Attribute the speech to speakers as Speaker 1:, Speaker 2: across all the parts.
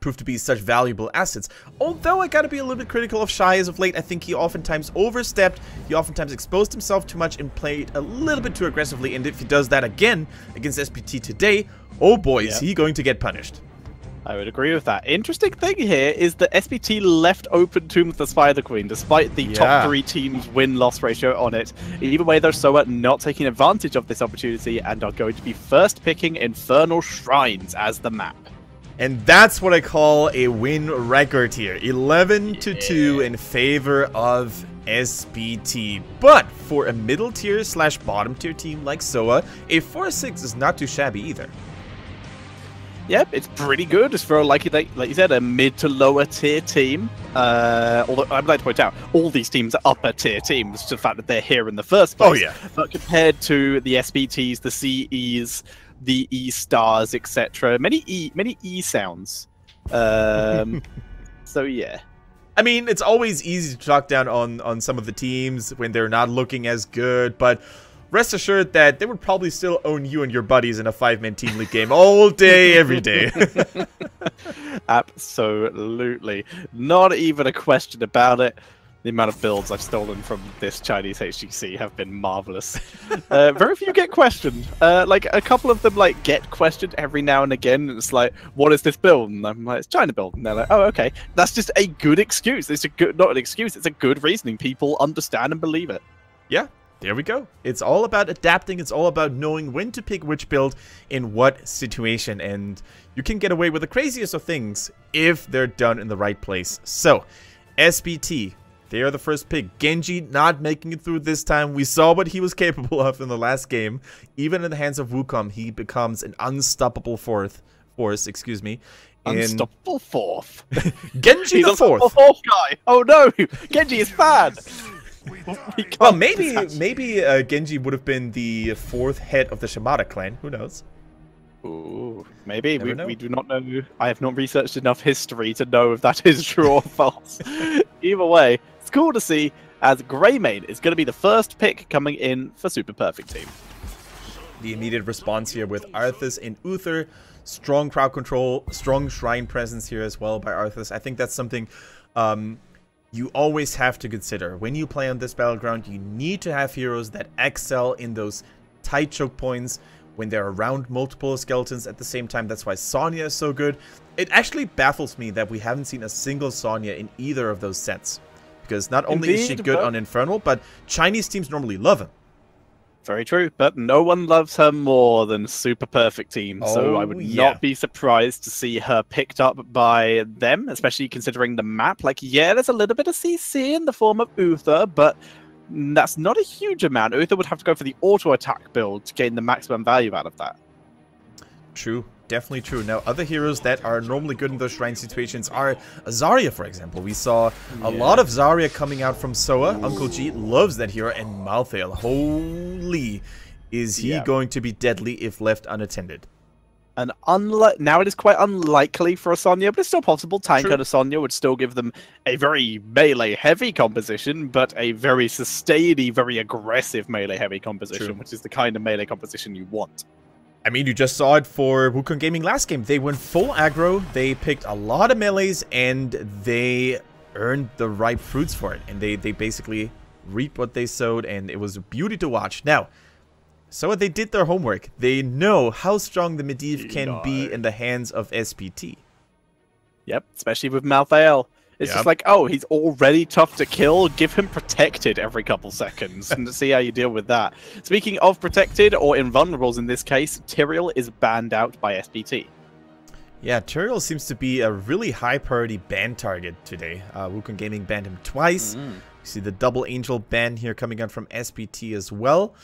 Speaker 1: prove to be such valuable assets. Although I gotta be a little bit critical of Shy as of late. I think he oftentimes overstepped, he oftentimes exposed himself too much and played a little bit too aggressively, and if he does that again against SPT today, oh boy, is he going to get punished.
Speaker 2: I would agree with that. Interesting thing here is that SPT left open Tomb of the Spider Queen, despite the top 3 teams' win-loss ratio on it. Either way, though, SOA not taking advantage of this opportunity and are going to be first picking Infernal Shrines as the map.
Speaker 1: And that's what I call a win record here. 11-2 in favor of SPT. But for a middle tier / bottom tier team like SOA, a 4-6 is not too shabby either.
Speaker 2: Yep, it's pretty good. It's for, like you said, a mid to lower tier team. Although I'd like to point out, all these teams are upper tier teams, just the fact that they're here in the first place.
Speaker 1: Oh yeah.
Speaker 2: But compared to the SPTs, the CEs, the E stars, etc., many E sounds. So yeah.
Speaker 1: I mean, it's always easy to talk down on some of the teams when they're not looking as good, but rest assured that they would probably still own you and your buddies in a 5-man team league game all day, every day.
Speaker 2: Absolutely. Not even a question about it. The amount of builds I've stolen from this Chinese HGC have been marvelous. Very few get questioned. Like, a couple of them, like, get questioned every now and again. It's like, what is this build? And I'm like, it's China build. And they're like, oh, okay. That's just a good excuse. It's a good, not an excuse, it's a good reasoning. People understand and believe it.
Speaker 1: Yeah. There we go. It's all about adapting. It's all about knowing when to pick which build in what situation. And you can get away with the craziest of things if they're done in the right place. So, SPT, they are the first pick. Genji not making it through this time. We saw what he was capable of in the last game. Even in the hands of Wukong, he becomes an unstoppable force.
Speaker 2: Unstoppable fourth.
Speaker 1: Genji the fourth.
Speaker 2: Fourth guy. Oh no, Genji is bad.
Speaker 1: Well, maybe Genji would have been the 4th head of the Shimada clan. Who knows?
Speaker 2: Ooh, maybe. We do not know. I have not researched enough history to know if that is true or false. Either way, it's cool to see, as Greymane is going to be the first pick coming in for Super Perfect Team.
Speaker 1: The immediate response here with Arthas and Uther. Strong crowd control, strong shrine presence here as well by Arthas. I think that's something you always have to consider. When you play on this battleground, you need to have heroes that excel in those tight choke points when they're around multiple skeletons at the same time. That's why Sonya is so good. It actually baffles me that we haven't seen a single Sonya in either of those sets. Because not only is she good on Infernal, but Chinese teams normally love him.
Speaker 2: Very true, but no one loves her more than Super Perfect Team, so I would not be surprised to see her picked up by them, especially considering the map. Like, yeah, there's a little bit of CC in the form of Uther, but that's not a huge amount. Uther would have to go for the auto-attack build to gain the maximum value out of that.
Speaker 1: True. Definitely true. Now, other heroes that are normally good in those shrine situations are Zarya, for example. We saw a lot of Zarya coming out from SOA. Uncle G loves that hero, and Malthael, holy, is he going to be deadly if left unattended.
Speaker 2: And now it is quite unlikely for a Sonya, but it's still possible. Tank and a Sonya would still give them a very melee-heavy composition, but a very sustainy, very aggressive melee-heavy composition, which is the kind of melee composition you want.
Speaker 1: I mean, you just saw it for Wukong Gaming last game. They went full aggro, they picked a lot of melees, and they earned the ripe fruits for it. And they basically reaped what they sowed, and it was a beauty to watch. Now, so they did their homework. They know how strong the Medivh can be in the hands of SPT. Yep,
Speaker 2: especially with Malthael. It's just like, oh, he's already tough to kill. Give him protected every couple seconds and see how you deal with that. Speaking of protected, or invulnerables in this case, Tyrael is banned out by SPT.
Speaker 1: Yeah, Tyrael seems to be a really high priority ban target today. Wukong Gaming banned him twice. You see the double angel ban here coming out from SPT as well.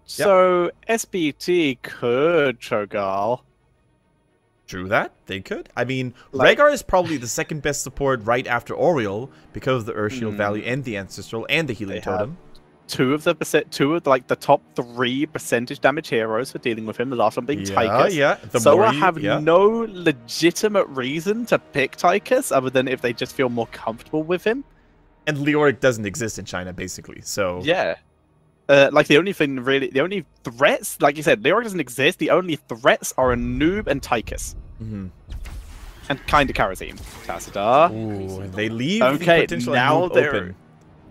Speaker 2: So SPT could Cho'Gall.
Speaker 1: True that, they could. I mean, Rhaegar is probably the second best support right after Oriole because of the Earth Shield value and the Ancestral and the Healing Totem.
Speaker 2: Two of the top 3 percentage damage heroes for dealing with him. The last one being Tychus. So I have no legitimate reason to pick Tychus other than if they just feel more comfortable with him.
Speaker 1: And Leoric doesn't exist in China, basically. So
Speaker 2: yeah. Like the only threats, like you said, Leoric doesn't exist. The only threats are a noob and Tychus.
Speaker 1: Mm-hmm.
Speaker 2: And kind of Karazim. Tassadar.
Speaker 1: Ooh, they leave
Speaker 2: okay,
Speaker 1: the potential
Speaker 2: now they're
Speaker 1: open.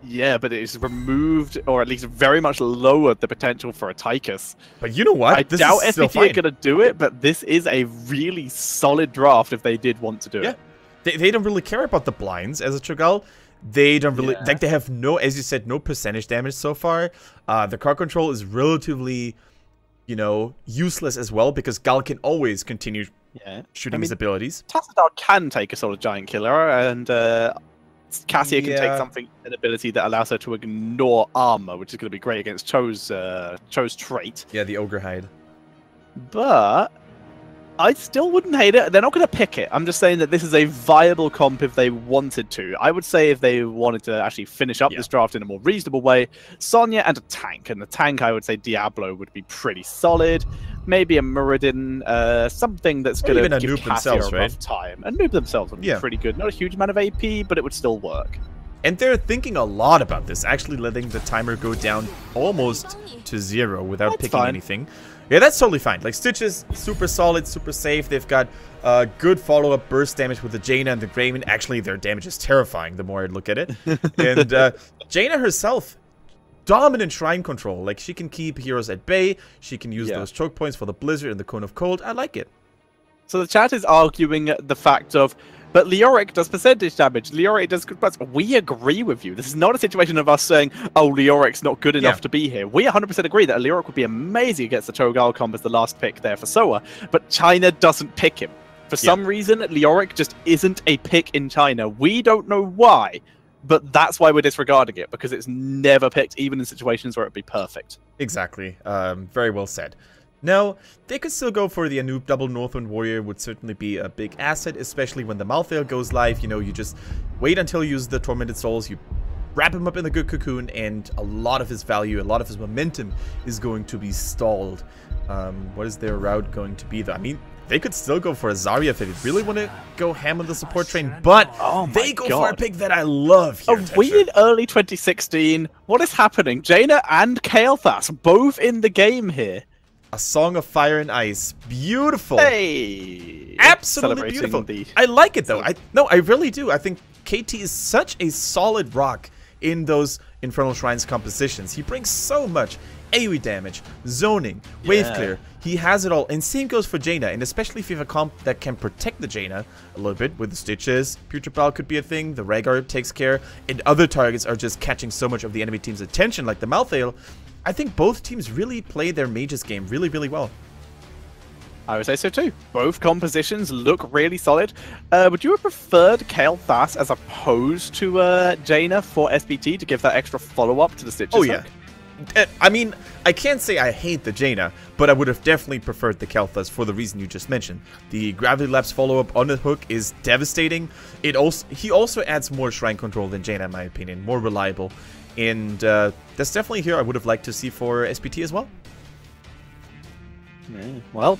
Speaker 2: Yeah, but it's removed, or at least very much lowered the potential for a Tychus.
Speaker 1: But you know what?
Speaker 2: I
Speaker 1: This
Speaker 2: doubt
Speaker 1: is still
Speaker 2: SPT
Speaker 1: fine.
Speaker 2: are going to do it, but this is a really solid draft if they did want to do it.
Speaker 1: They don't really care about the blinds as a Cho'Gall. They don't really...
Speaker 2: Yeah.
Speaker 1: Like, they have no, as you said, no percentage damage so far. The crowd control is relatively, you know, useless as well, because Gal can always continue shooting his abilities.
Speaker 2: Tassadar can take a sort of giant killer, and Cassia can take
Speaker 1: Yeah.
Speaker 2: an ability that allows her to ignore armor, which is going to be great against Cho's trait.
Speaker 1: Yeah, the Ogre Hide.
Speaker 2: But I still wouldn't hate it. They're not going to pick it. I'm just saying that this is a viable comp if they wanted to. I would say if they wanted to actually finish up this draft in a more reasonable way, Sonya and a tank. And the tank, I would say Diablo would be pretty solid. Maybe a Muradin, something that's going to give Cassia a rough time. And Noob themselves would be pretty good. Not a huge amount of AP, but it would still work.
Speaker 1: And they're thinking a lot about this, actually letting the timer go down almost to 0 without picking anything. Yeah, that's totally fine. Like, Stitches, super solid, super safe. They've got good follow-up burst damage with the Jaina and the Greymane. Actually, their damage is terrifying the more I look at it. And Jaina herself, dominant shrine control. Like, she can keep heroes at bay. She can use those choke points for the Blizzard and the Cone of Cold. I like it.
Speaker 2: So the chat is arguing the fact of, but Leoric does percentage damage. Leoric does good parts. We agree with you. This is not a situation of us saying, oh, Leoric's not good enough to be here. We 100% agree that Leoric would be amazing against the Cho'Gall comp as the last pick there for SOA, but China doesn't pick him. For some reason, Leoric just isn't a pick in China. We don't know why, but that's why we're disregarding it, because it's never picked, even in situations where it'd be perfect.
Speaker 1: Exactly. Very well said. Now, they could still go for the Anub double Northwind Warrior, would certainly be a big asset, especially when the Malthael goes live. You know, you just wait until you use the Tormented Souls, you wrap him up in the good cocoon, and a lot of his value, a lot of his momentum is going to be stalled. What is their route going to be, though? I mean, they could still go for a Zarya if they really want to go ham on the support train, but they go for a pick that I love here.
Speaker 2: Are we in early 2016? What is happening? Jaina and Kael'thas both in the game here.
Speaker 1: A Song of Fire and Ice. Beautiful.
Speaker 2: Hey!
Speaker 1: Absolutely beautiful. I like it, though. I really do. I think KT is such a solid rock in those Infernal Shrines compositions. He brings so much AoE damage, zoning, wave clear. He has it all. And same goes for Jaina. And especially if you have a comp that can protect the Jaina a little bit with the Stitches. Putrid could be a thing. The Rhaegar takes care. And other targets are just catching so much of the enemy team's attention, like the Malthael. I think both teams really play their mages game really, really well.
Speaker 2: I would say so too. Both compositions look really solid. Would you have preferred Kael'thas as opposed to Jaina for SPT to give that extra follow-up to the Stitches?
Speaker 1: Oh, yeah. I mean, I can't say I hate the Jaina, but I would have definitely preferred the Kael'thas for the reason you just mentioned. The Gravity Lapse follow-up on the hook is devastating. He also adds more shrine control than Jaina, in my opinion. More reliable. And that's definitely here I would have liked to see for SPT as well.
Speaker 2: Yeah, well,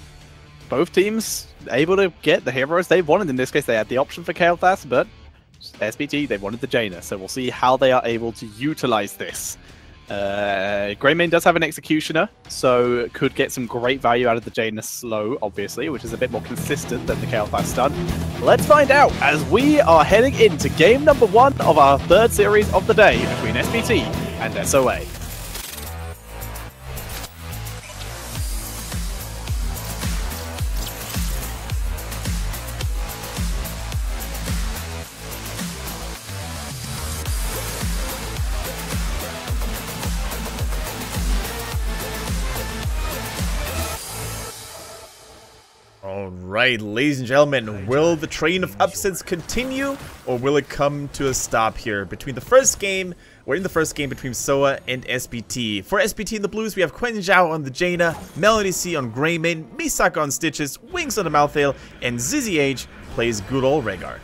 Speaker 2: both teams able to get the heroes they wanted. In this case, they had the option for Kael'thas, but SPT, they wanted the Jaina. So we'll see how they are able to utilize this. Greymane does have an Executioner, so could get some great value out of the Jaina slow, obviously, which is a bit more consistent than the Kael'thas stun. Let's find out as we are heading into game number 1 of our third series of the day between SPT and SOA.
Speaker 1: Alright, ladies and gentlemen, will the train of upsets continue, or will it come to a stop here between the first game, we're in the first game between SOA and SPT. For SPT in the blues, we have Quentin Zhao on the Jaina, Melody C on Greymane, Misaka on Stitches, Wings on the Malthael, and Zizzy H plays good old Rhaegar.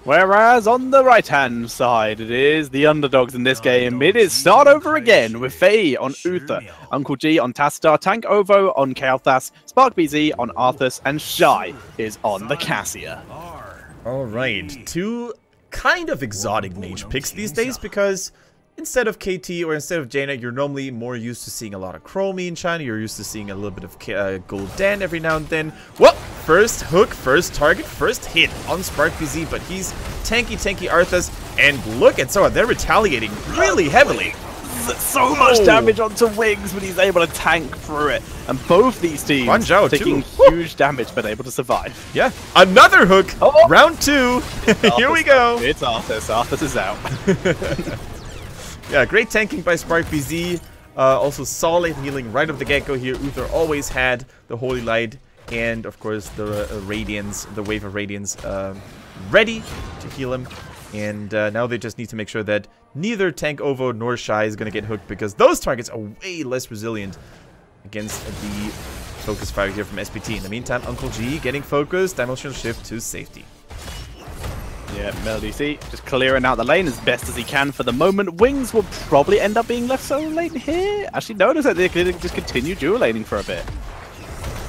Speaker 2: Whereas on the right-hand side, it is the underdogs in this game. It is start over again with Faye on Uther, Uncle G on Tassadar, Tank Ovo on Kael'thas, Spark BZ on Arthas, and Shy is on the Cassia.
Speaker 1: Alright, two kind of exotic mage picks these days because instead of KT or instead of Jaina, you're normally more used to seeing a lot of Chromie in China. You're used to seeing a little bit of Gul'dan every now and then. Well, first hook, first target, first hit on SparkBZ, but he's tanky Arthas. And look at SOA, they're retaliating really heavily.
Speaker 2: So much damage onto Wings, but he's able to tank through it. And both these teams taking huge damage, but able to survive.
Speaker 1: Yeah, another hook. Round 2. Here we go.
Speaker 2: It's Arthas. Arthas is out.
Speaker 1: Yeah, great tanking by SparkBZ. Also solid healing right off the get-go here. Uther always had the Holy Light and, of course, the Radiance, the Wave of Radiance ready to heal him. And now they just need to make sure that neither Tank Ovo nor Shy is going to get hooked, because those targets are way less resilient against the focus fire here from SPT. In the meantime, Uncle G getting focused, dimensional shift to safety.
Speaker 2: Yeah, MelDC just clearing out the lane as best as he can for the moment. Wings will probably end up being left solo lane here. Actually, notice that they could just continue dual laning for a bit.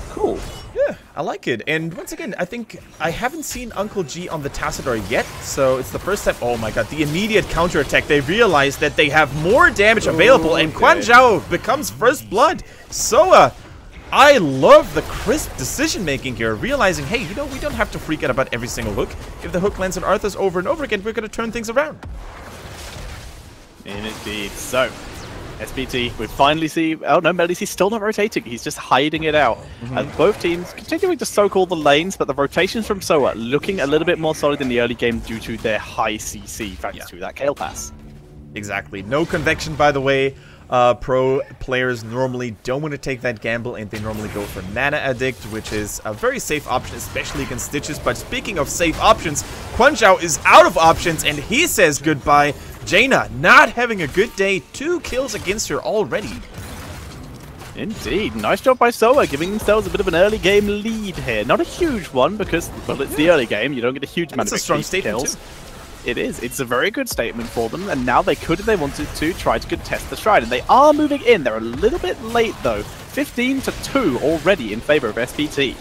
Speaker 2: Cool.
Speaker 1: Yeah, I like it. And once again, I think I haven't seen Uncle G on the Tassadar yet, so it's the first time. Oh my god, the immediate counterattack. They realize that they have more damage available, and Quan Zhao becomes first blood. SOA, I love the crisp decision-making here, realizing, hey, you know, we don't have to freak out about every single hook. If the hook lands on Arthas over and over again, we're going to turn things around.
Speaker 2: Indeed. So, SPT, we finally see... Oh no, MelDC's still not rotating. He's just hiding it out. And both teams continuing to soak all the lanes, but the rotations from SOA looking a little bit more solid in the early game due to their high CC, thanks to that Kale Pass.
Speaker 1: Exactly. No convection, by the way. Pro players normally don't want to take that gamble, and they normally go for Mana Addict, which is a very safe option, especially against Stitches. But speaking of safe options, Quan Zhao is out of options, and he says goodbye. Jaina not having a good day. 2 kills against her already.
Speaker 2: Indeed. Nice job by SOA, giving themselves a bit of an early game lead here. Not a huge one, because, well, it's the early game. You don't get a huge amount of
Speaker 1: strong statement
Speaker 2: kills.
Speaker 1: too.
Speaker 2: It is. It's a very good statement for them, and now they could, if they wanted to, try to contest the Shrine. And they are moving in. They're a little bit late, though. 15-2 already in favor of SPT.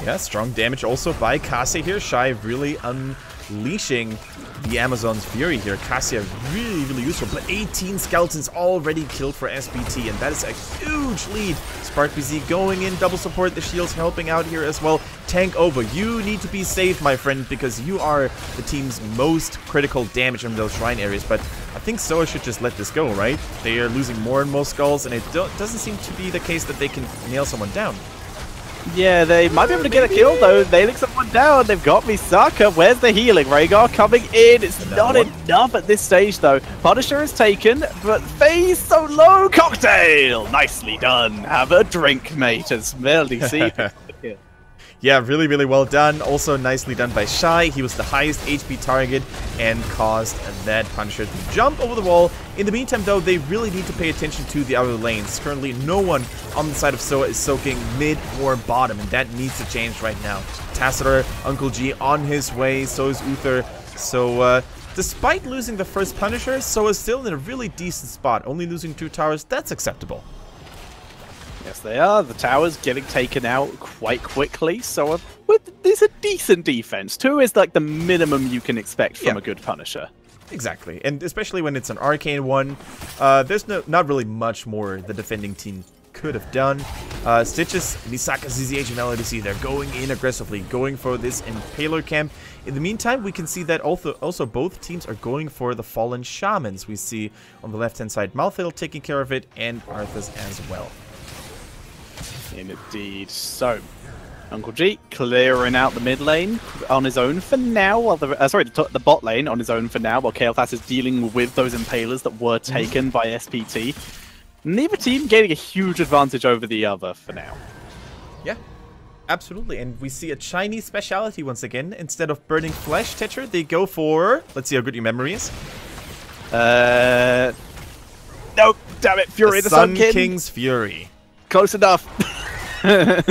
Speaker 1: Yeah, strong damage also by Cassia here. Shy really unleashing the Amazon's Fury here. Cassia really useful, but 18 skeletons already killed for SPT, and that is a huge lead. SparkBZ going in, double support, the shields helping out here as well. Tank Over, you need to be safe, my friend, because you are the team's most critical damage in those shrine areas. But I think SOA should just let this go, right? They are losing more and more skulls, and it doesn't seem to be the case that they can nail someone down.
Speaker 2: Yeah, they might be able to get a kill, though. Nailing someone down. They've got Misaka. Where's the healing? Rhaegar coming in. It's not enough at this stage, though. Punisher is taken, but FaZe so low. Cocktail! Nicely done. Have a drink, mate, as MelDC.
Speaker 1: Yeah, really well done. Also nicely done by Shy. He was the highest HP target and caused that Punisher to jump over the wall. In the meantime, though, they really need to pay attention to the outer lanes. Currently, no one on the side of SOA is soaking mid or bottom, and that needs to change right now. Tassadar, Uncle G on his way, so is Uther. So, despite losing the first Punisher, SOA is still in a really decent spot. Only losing 2 towers, that's acceptable.
Speaker 2: Yes, they are. The tower's getting taken out quite quickly, so it's a decent defense. 2 is like the minimum you can expect from a good Punisher. Exactly,
Speaker 1: and especially when it's an arcane one, there's not really much more the defending team could have done. Stitches, Misaka, ZZH, and MelDC, they're going in aggressively, going for this Impaler camp. In the meantime, we can see that also both teams are going for the Fallen Shamans. We see on the left-hand side Malthael taking care of it, and Arthas as well.
Speaker 2: Indeed. So, Uncle G clearing out the mid lane on his own for now, while the bot lane on his own for now, while Kael'thas is dealing with those Impalers that were taken by SPT. Neither team gaining a huge advantage over the other for now.
Speaker 1: Yeah, absolutely. And we see a Chinese speciality once again. Instead of burning flesh, Tetra, they go for... Let's see how good your memory is.
Speaker 2: Nope, damn it, Fury the Sun
Speaker 1: King's Fury.
Speaker 2: Close enough.
Speaker 1: No,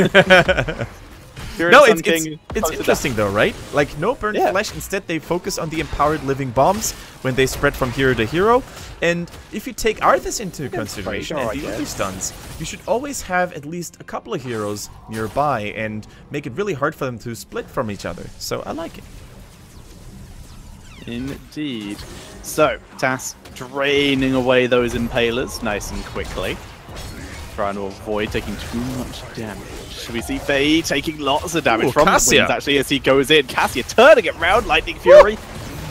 Speaker 1: it's interesting though, right? Like, no burnt flesh. Instead, they focus on the empowered living bombs when they spread from hero to hero. And if you take Arthas into consideration and the other stuns, you should always have at least a couple of heroes nearby and make it really hard for them to split from each other. So I like it.
Speaker 2: Indeed. So, TAS draining away those impalers nice and quickly. Trying to avoid taking too much damage. We see Faye taking lots of damage from the wings, actually, as he goes in. Cassia turning it round, Lightning Fury.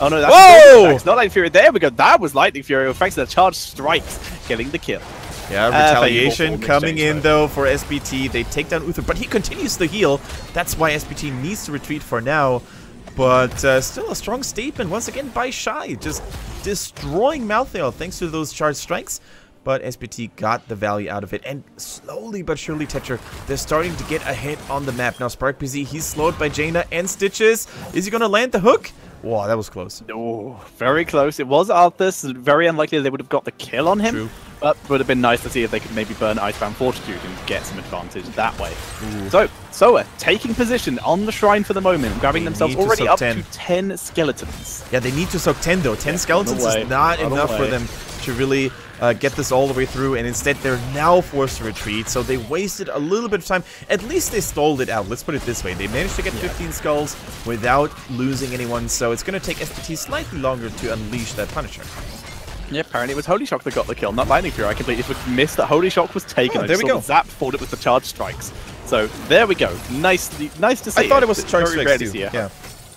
Speaker 2: Oh no, that's not Lightning Fury. There we go. That was Lightning Fury. Thanks to the charge strikes, getting the kill.
Speaker 1: Yeah, retaliation coming in though for SPT. They take down Uther, but he continues to heal. That's why SPT needs to retreat for now. But still a strong statement once again by Shy, just destroying Malthael thanks to those charge strikes. But SPT got the value out of it, and slowly but surely, Tetra, they're starting to get ahead on the map. Now SparkBZ, he's slowed by Jaina and Stitches. Is he gonna land the hook? Wow, that was close.
Speaker 2: Oh, very close. It was Arthas. Very unlikely they would have got the kill on him.
Speaker 1: True.
Speaker 2: But it would have been nice to see if they could maybe burn Icebound Fortitude and get some advantage that way. Ooh. So, SOA taking position on the shrine for the moment, grabbing themselves already up to 10 skeletons.
Speaker 1: Yeah, they need to soak 10 though. 10 skeletons is not enough for them to really get this all the way through, and instead they're now forced to retreat, so they wasted a little bit of time. At least they stalled it out, let's put it this way. They managed to get 15 skulls without losing anyone, so it's going to take SPT slightly longer to unleash that Punisher.
Speaker 2: Yeah, apparently it was Holy Shock that got the kill, not Lightning Fury. I completely missed that Holy Shock was taken.
Speaker 1: Oh, there we go.
Speaker 2: Zap thought it was the charge strikes. So there we go. Nice to see.
Speaker 1: I thought it was charge strikes too. Yeah.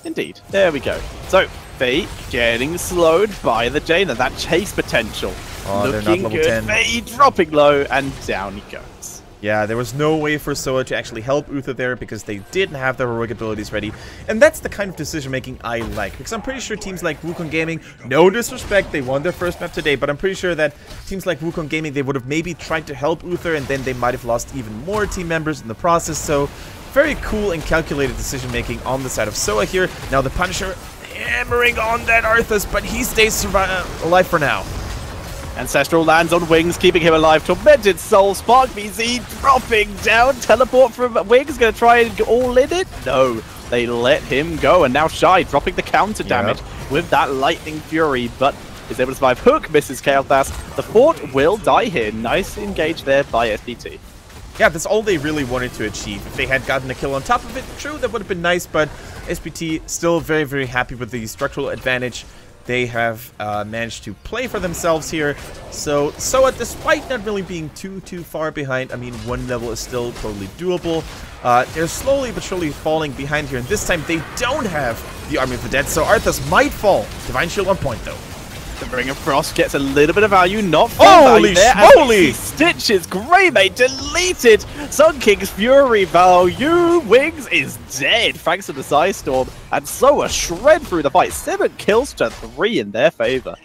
Speaker 2: Indeed. There we go. So Faye getting slowed by the Jaina. That chase potential.
Speaker 1: Oh,
Speaker 2: looking good.
Speaker 1: 10.
Speaker 2: Faye dropping low, and down he goes.
Speaker 1: Yeah, there was no way for SOA to actually help Uther there because they didn't have their heroic abilities ready. And that's the kind of decision-making I like. Because I'm pretty sure teams like Wukong Gaming, no disrespect, they won their first map today, but I'm pretty sure that teams like Wukong Gaming, they would have maybe tried to help Uther, and then they might have lost even more team members in the process. So, very cool and calculated decision-making on the side of SOA here. Now the Punisher hammering on that Arthas, but he stays alive for now.
Speaker 2: Ancestral lands on Wings, keeping him alive. Tormented Soul, SparkBZ dropping down. Teleport from Wings, going to try and all in it? No, they let him go. And now Shy dropping the counter damage with that Lightning Fury, but is able to survive. Hook misses Kael'thas. The fort will die here. Nice engage there by SPT.
Speaker 1: Yeah, that's all they really wanted to achieve. If they had gotten a kill on top of it, true, that would have been nice, but SPT still very, very happy with the structural advantage they have managed to play for themselves here. So SOA, despite not really being too far behind, I mean, one level is still totally doable. They're slowly but surely falling behind here, and this time they don't have the Army of the Dead, so Arthas might fall. Divine Shield on point, though.
Speaker 2: The Ring of Frost gets a little bit of value, not full
Speaker 1: Holy
Speaker 2: value there. Stitches, Greymate deleted. Sun King's Fury value. Wings is dead thanks to the Psy Storm, and SOA shred through the fight. 7 kills to 3 in their favor.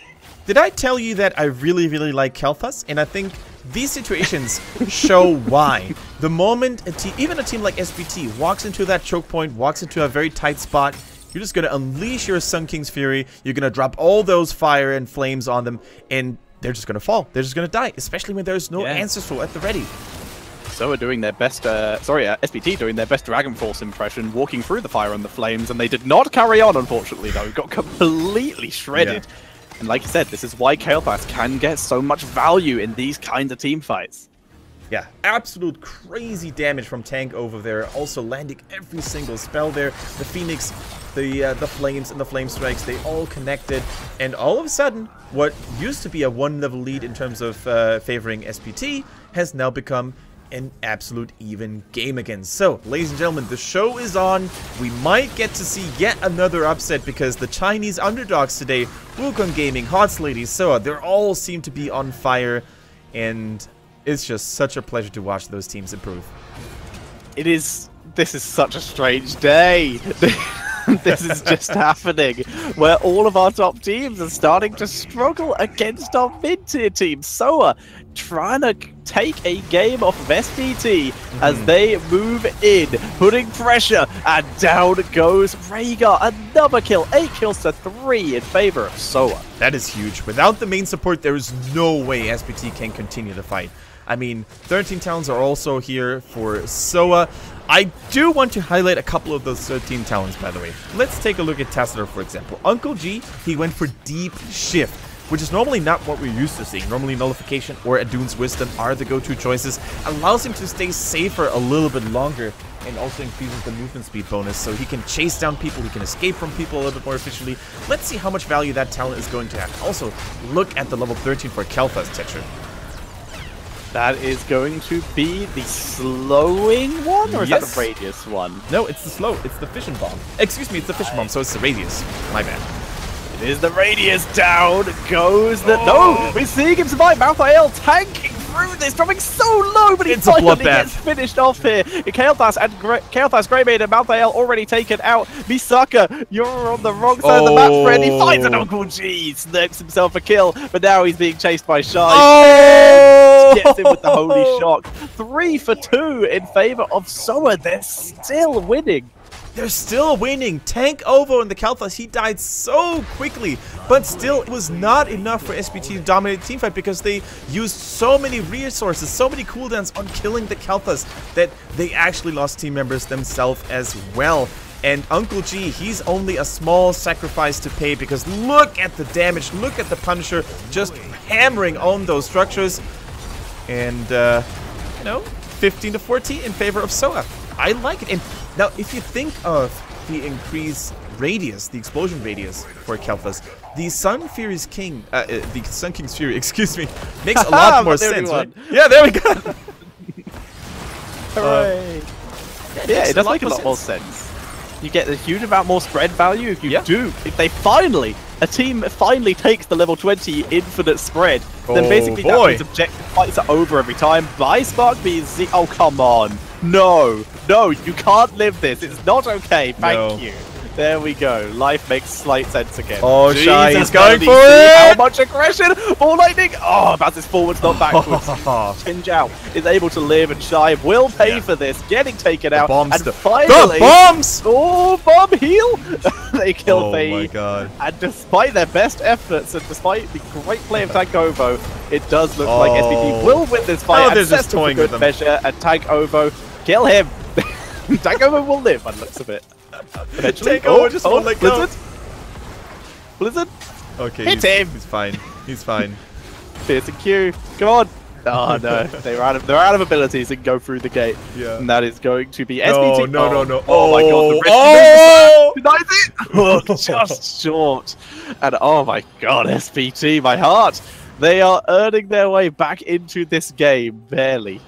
Speaker 1: Did I tell you that I really, really like Kael'thas? And I think these situations show why. The moment even a team like SPT walks into that choke point, walks into a very tight spot, you're just going to unleash your Sun King's Fury, you're going to drop all those fire and flames on them, and they're just going to fall. They're just going to die, especially when there's no Ancestral at the ready.
Speaker 2: SOA doing their best, SPT doing their best Dragon Force impression, walking through the fire and the flames, and they did not carry on, unfortunately, though. Got completely shredded. Yeah. And like you said, this is why Kael'thas can get so much value in these kinds of team fights.
Speaker 1: Yeah, absolute crazy damage from Tank over there, also landing every single spell there. The Phoenix, the Flames and the Flame Strikes, they all connected, and all of a sudden, what used to be a one-level lead in terms of favoring SPT has now become an absolute even game again. So, ladies and gentlemen, the show is on. We might get to see yet another upset because the Chinese underdogs today, Wukong Gaming, Hots Ladies, SOA, they all seem to be on fire, and it's just such a pleasure to watch those teams improve. This is such a strange day. This is just happening, where all of our top teams are starting to struggle against our mid-tier teams. SOA trying to take a game off of SPT as they move in, putting pressure, and down goes Rhaegar. Another kill, 8 kills to 3 in favor of SOA. That is huge. Without the main support, there is no way SPT can continue the fight. I mean, 13 talents are also here for SOA. I do want to highlight a couple of those 13 talents, by the way. Let's take a look at Tassadar, for example. Uncle G, he went for Deep Shift, which is normally not what we're used to seeing. Normally Nullification or Adun's Wisdom are the go-to choices. Allows him to stay safer a little bit longer. and also increases the movement speed bonus, so he can chase down people, he can escape from people a little bit more efficiently. Let's see how much value that talent is going to have. Also, look at the level 13 for Kel'Thas texture.
Speaker 2: That is going to be the slowing one, or is that the radius one?
Speaker 1: No, it's the slow. It's the fission bomb. Excuse me, it's the fission bomb, so it's the radius. My bad.
Speaker 2: It is the radius. Down goes the... No! We're seeing him survive. Malthael tanking through this, dropping so low, but he finally gets finished off here. Kel'Thas and Greymane and Malthael already taken out. Misaka, you're on the wrong side of the map, friend. He finds an Uncle G, snipes himself a kill, but now he's being chased by Shy. Gets him with the holy shock. 3 for 2 in favor of SOA. They're still winning.
Speaker 1: They're still winning. Tank Ovo and the Kel'Thas, he died so quickly, but still it was not enough for SPT to dominate the teamfight because they used so many resources, so many cooldowns on killing the Kel'Thas that they actually lost team members themselves as well. And Uncle G, he's only a small sacrifice to pay because look at the damage, look at the Punisher just hammering on those structures. And, you know, 15 to 14 in favor of SOA. I like it. And now, if you think of the increased radius, the explosion radius for Kel'Thas, the Sun King's Fury, excuse me, makes a lot more sense, right? Yeah, there we go.
Speaker 2: Hooray! Yeah, it does make a lot more sense. You get a huge amount more spread value if you do. If they a team finally takes the level 20 infinite spread, then basically that means objective fights are over every time. By Spark means oh come on. No, you can't live this. It's not okay. Thank you. There we go. Life makes slight sense again.
Speaker 1: Oh, Shy is going for it!
Speaker 2: How much aggression! Ball lightning! Oh, bounces forwards, not backwards. Chinjao is able to live, and Shy will pay for this, getting taken out. And finally,
Speaker 1: the bombs!
Speaker 2: Oh, bomb heal! They kill Fade.
Speaker 1: Oh my god.
Speaker 2: And despite their best efforts, and despite the great play of Tank Ovo, it does look like SPT will win this fight.
Speaker 1: They're just toying with them.
Speaker 2: Measure, and Tank Ovo, kill him! Tank Ovo will live, by the looks of it.
Speaker 1: Tank Ovo just won't let go.
Speaker 2: Blizzard?
Speaker 1: Okay,
Speaker 2: hit him!
Speaker 1: He's fine. He's fine.
Speaker 2: Piercing Q. Come on! Oh no, they're out of abilities and go through the gate. Yeah. And that is going to be SPT.
Speaker 1: No.
Speaker 2: Oh my god, the rest denies it! Just short. And oh my god, SPT, my heart! They are earning their way back into this game, barely.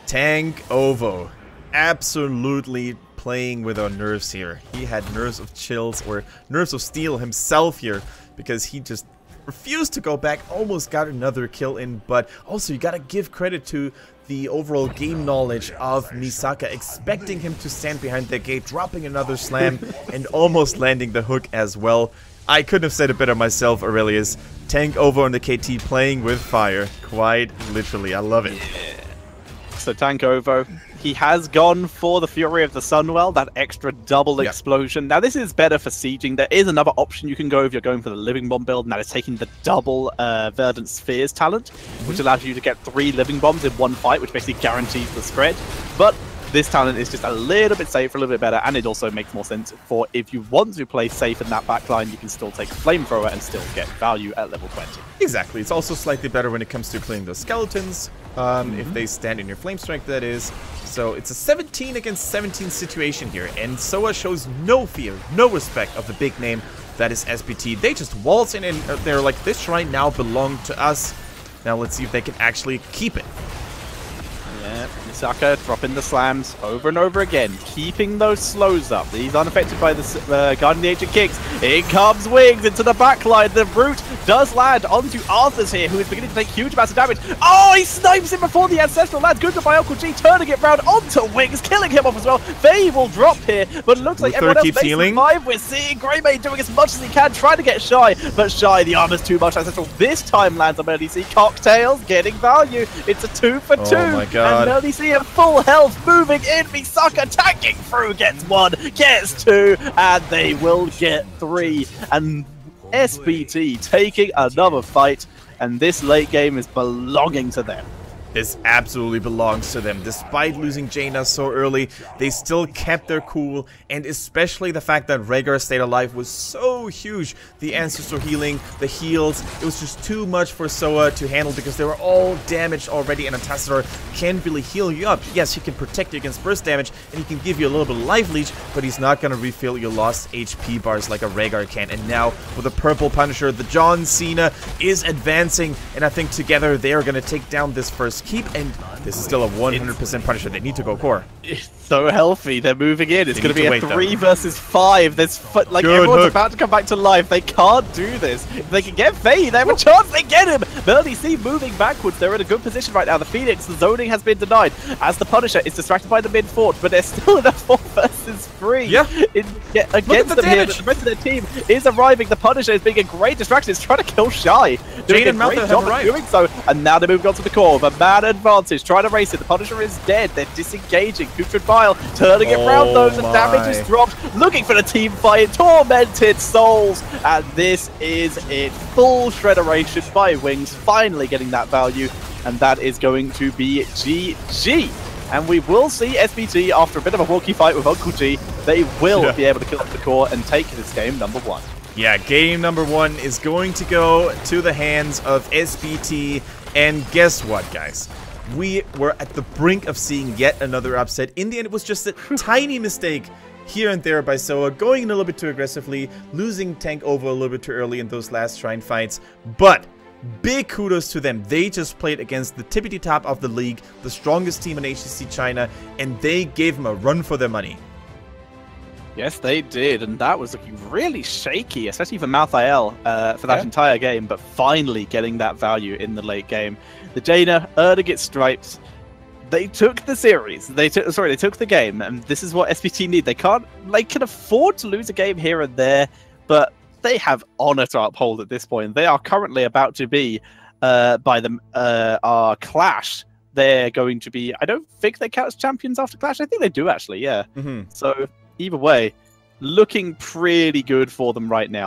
Speaker 1: Tank Ovo. Absolutely playing with our nerves here. He had nerves of chills or nerves of steel himself here because he just refused to go back, almost got another kill in, but also you gotta give credit to the overall game knowledge of Misaka, expecting him to stand behind the gate, dropping another slam, and almost landing the hook as well. I couldn't have said it better myself, Aurelius. Tank Ovo on the KT playing with fire, quite literally. I love it.
Speaker 2: Yeah. So Tank Ovo, he has gone for the Fury of the Sunwell, that extra double explosion. Now this is better for sieging. There is another option you can go if you're going for the Living Bomb build, and that is taking the double Verdant Spheres talent, which allows you to get 3 Living Bombs in one fight, which basically guarantees the spread. But this talent is just a little bit safer, a little bit better, and it also makes more sense for if you want to play safe in that backline, you can still take a Flamethrower and still get value at level 20.
Speaker 1: Exactly. It's also slightly better when it comes to killing those skeletons, if they stand in your Flame Strike, that is. So it's a 17 against 17 situation here, and SOA shows no fear, no respect of the big name that is SPT. They just waltz in and they're like, this shrine now belongs to us. Now let's see if they can actually keep it.
Speaker 2: Yeah, Misaka dropping the slams over and over again, keeping those slows up. He's unaffected by the Guardian the Ancient Kicks. In comes Wings into the backline. The root does land onto Arthur's here, who is beginning to take huge amounts of damage. Oh, he snipes him before the Ancestral lands. Good by Uncle G, turning it round onto Wings, killing him off as well. Faye will drop here, but it looks like everyone else may survive. We're seeing Greymane doing as much as he can, trying to get Shy, but Shy, the armor's too much. Ancestral this time lands on LDC. Cocktails getting value. It's a 2 for 2.
Speaker 1: Oh my god.
Speaker 2: And LDC at full health, moving in. Misaka tanking through, gets 1, gets 2, and they will get 3. And SPT taking another fight, and this late game is belonging to them.
Speaker 1: This absolutely belongs to them. Despite losing Jaina so early, they still kept their cool, and especially the fact that Rhaegar stayed alive was so huge. The Ancestor healing, the heals, it was just too much for SOA to handle because they were all damaged already, and Ambassador can't really heal you up. Yes, he can protect you against burst damage, and he can give you a little bit of life leech, but he's not going to refill your lost HP bars like a Rhaegar can. And now, with the Purple Punisher, the John Cena is advancing, and I think together they are going to take down this first keep, and this is still a 100% Punisher. They need to go core.
Speaker 2: It's so healthy. They're moving in. It's going to be a 3 versus 5. There's like
Speaker 1: Good
Speaker 2: everyone's
Speaker 1: hook.
Speaker 2: about to come back to life. They can't do this. If they can get Faye, they have a chance. They get him. Burly C moving backwards. They're in a good position right now. The Phoenix, the zoning has been denied as the Punisher is distracted by the mid fort, but they're still in a 4 versus 3.
Speaker 1: Yeah.
Speaker 2: Against them here. The rest of their team is arriving. The Punisher is being a great distraction. It's trying to kill Shy. Doing a great job of doing so. And now they're moving on to the core. The man advantage. Trying to race it. The Punisher is dead. They're disengaging. Putrid Bile turning it round though. The damage is dropped. Looking for the team fight. Tormented Souls. And this is it. Full shredderation by Wings. Finally getting that value. And that is going to be GG. And we will see SPT, after a bit of a walkie fight with Uncle G, they will be able to kill up the core and take this game number 1.
Speaker 1: Yeah, game number 1 is going to go to the hands of SPT. And guess what, guys? We were at the brink of seeing yet another upset. In the end, it was just a tiny mistake here and there by SOA, going in a little bit too aggressively, losing tank over a little bit too early in those last Shrine fights. But big kudos to them. They just played against the tippity top of the league, the strongest team in HGC China, and they gave them a run for their money.
Speaker 2: Yes, they did, and that was looking really shaky, especially for Malthael for that entire game, but finally getting that value in the late game. The Jaina earning its stripes. They took the series. They took the game, and this is what SPT need. They can afford to lose a game here and there, but they have honor to uphold at this point. They are currently about to be by our Clash. They're going to be. I don't think they count as champions after Clash. I think they do actually. Yeah. So either way, looking pretty good for them right now.